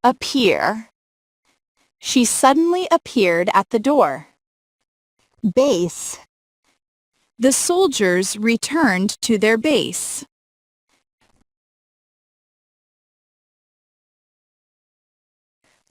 appear. She suddenly appeared at the door. Base. The soldiers returned to their base.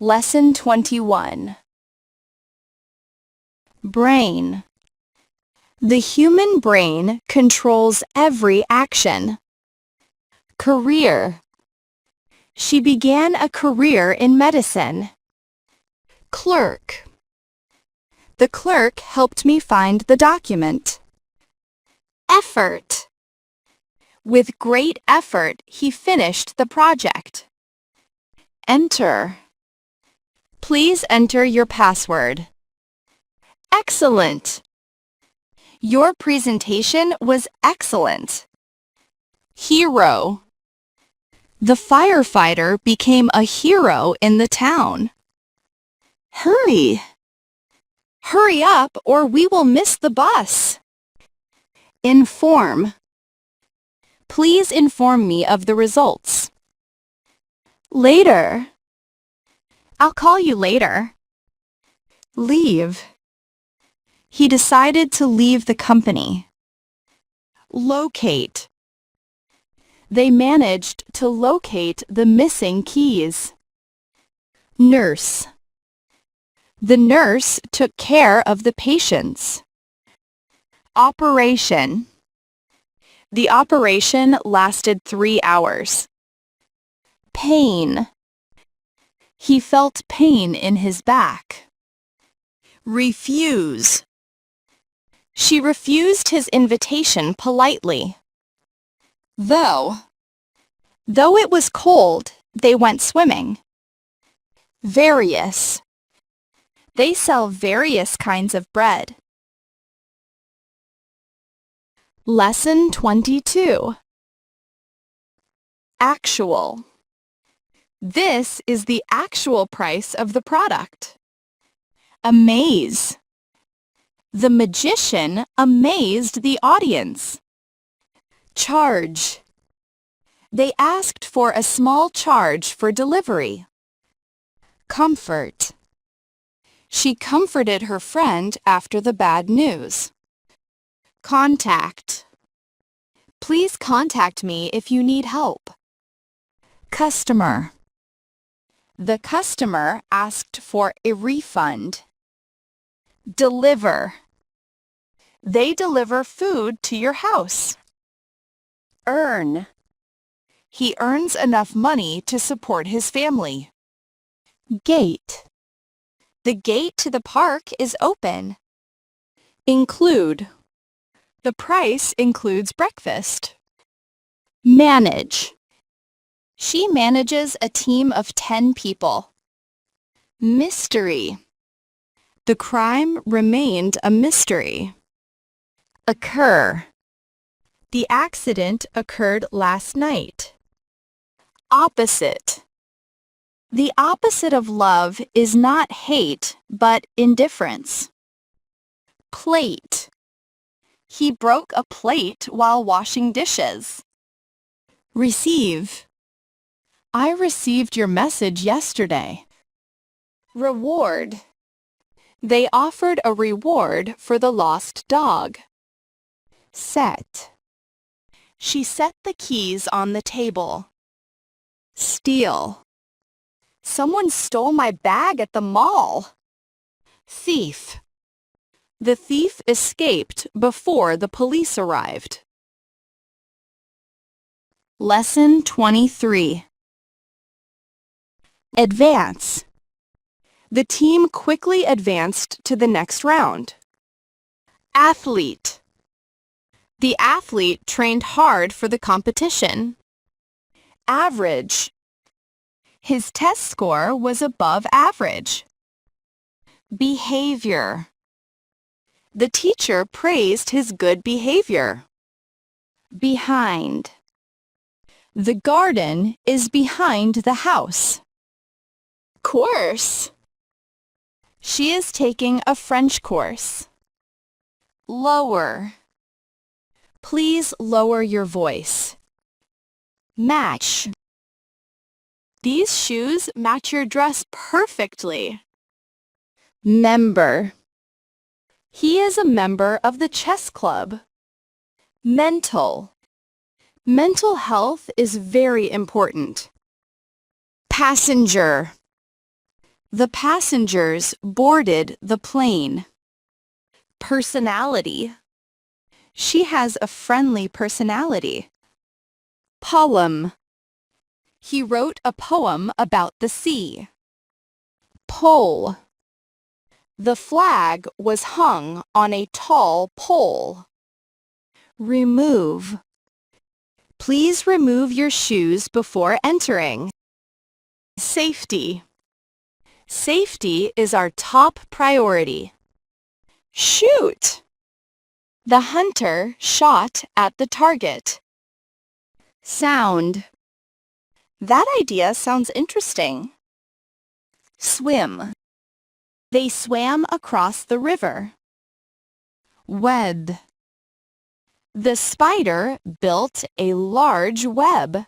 Lesson 21. Brain. The human brain controls every action. Career. She began a career in medicine. Clerk. The clerk helped me find the document. Effort. With great effort, he finished the project. Enter. Please enter your password. Excellent. Your presentation was excellent. Hero. The firefighter became a hero in the town. Hurry. Hurry up or we will miss the bus. Inform. Please inform me of the results. Later. I'll call you later. Leave. He decided to leave the company. Locate. They managed to locate the missing keys. Nurse. The nurse took care of the patients. Operation. The operation lasted 3 hours. Pain. He felt pain in his back. Refuse. She refused his invitation politely. Though it was cold, they went swimming. Various. They sell various kinds of bread. Lesson 22. Actual. This is the actual price of the product. Amaze. The magician amazed the audience. Charge. They asked for a small charge for delivery. Comfort. She comforted her friend after the bad news. Contact. Please contact me if you need help. Customer. The customer asked for a refund. Deliver. They deliver food to your house. Earn. He earns enough money to support his family. Gate. The gate to the park is open. Include. The price includes breakfast. Manage. She manages a team of 10 people. Mystery. The crime remained a mystery. Occur. The accident occurred last night. Opposite. The opposite of love is not hate, but indifference. Plate. He broke a plate while washing dishes. Receive. I received your message yesterday. Reward. They offered a reward for the lost dog. Set. She set the keys on the table. Steal. Someone stole my bag at the mall. Thief. The thief escaped before the police arrived. Lesson 23. Advance. The team quickly advanced to the next round. Athlete. The athlete trained hard for the competition. Average. His test score was above average. Behavior. The teacher praised his good behavior. Behind. The garden is behind the house. Course. She is taking a French course. Lower. Please lower your voice. Match. These shoes match your dress perfectly. Member. He is a member of the chess club. Mental. Mental health is very important. Passenger. The passengers boarded the plane. Personality. She has a friendly personality. Poem. He wrote a poem about the sea. Pole. The flag was hung on a tall pole. Remove. Please remove your shoes before entering. Safety. Safety is our top priority. Shoot. The hunter shot at the target. Sound. That idea sounds interesting. Swim. They swam across the river. Web. The spider built a large web.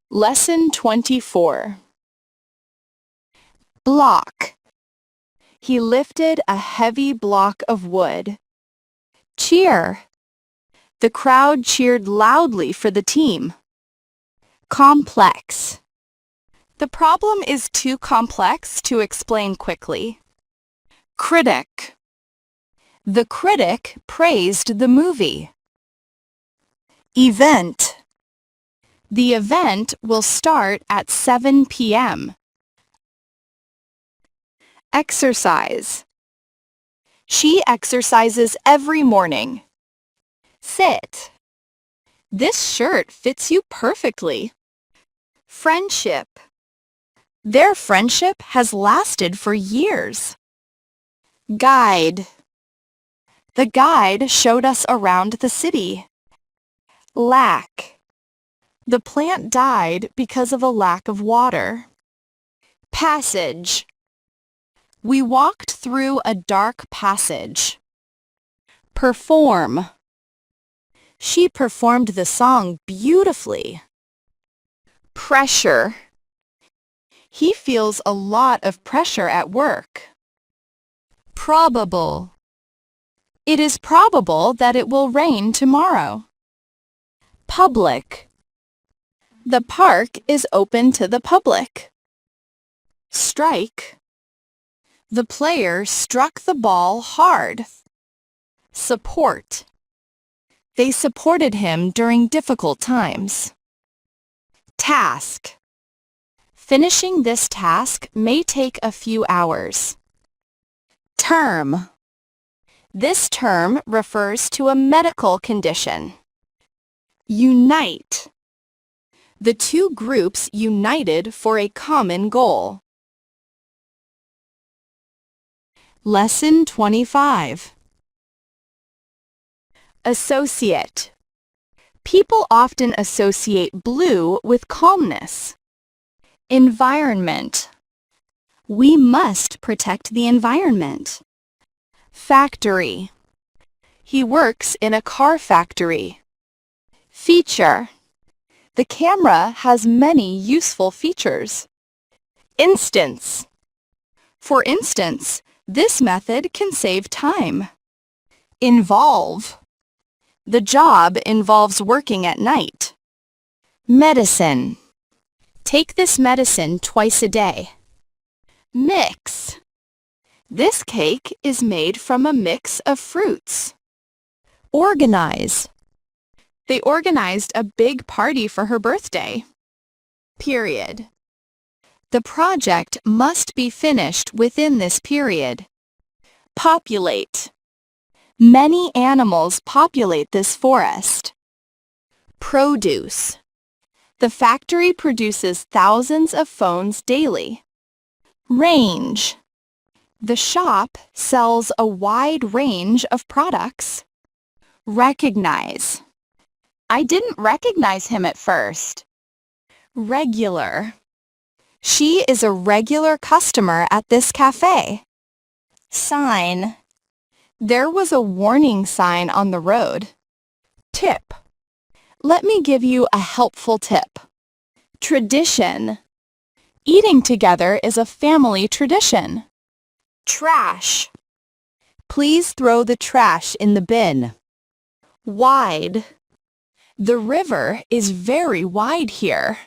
Lesson 24. Block. He lifted a heavy block of wood. Cheer. The crowd cheered loudly for the team. Complex. The problem is too complex to explain quickly. Critic. The critic praised the movie. Event. The event will start at 7 p.m. Exercise. She exercises every morning. Sit. This shirt fits you perfectly. Friendship. Their friendship has lasted for years. Guide. The guide showed us around the city. Lack. The plant died because of a lack of water. Passage. We walked through a dark passage. Perform. She performed the song beautifully. Pressure. He feels a lot of pressure at work. Probable. It is probable that it will rain tomorrow. Public. The park is open to the public. Strike. The player struck the ball hard. Support. They supported him during difficult times. Task. Finishing this task may take a few hours. Term. This term refers to a medical condition. Unite. The two groups united for a common goal. Lesson 25. Associate. People often associate blue with calmness. Environment. We must protect the environment. Factory. He works in a car factory. Feature. The camera has many useful features. Instance. For instance, this method can save time. Involve. The job involves working at night. Medicine. Take this medicine twice a day. Mix. This cake is made from a mix of fruits. Organize. They organized a big party for her birthday. Period. The project must be finished within this period. Populate. Many animals populate this forest. Produce. The factory produces thousands of phones daily. Range. The shop sells a wide range of products. Recognize. I didn't recognize him at first. Regular. She is a regular customer at this cafe. Sign. There was a warning sign on the road. Tip. Let me give you a helpful tip. Tradition. Eating together is a family tradition. Trash. Please throw the trash in the bin. Wide. The river is very wide here.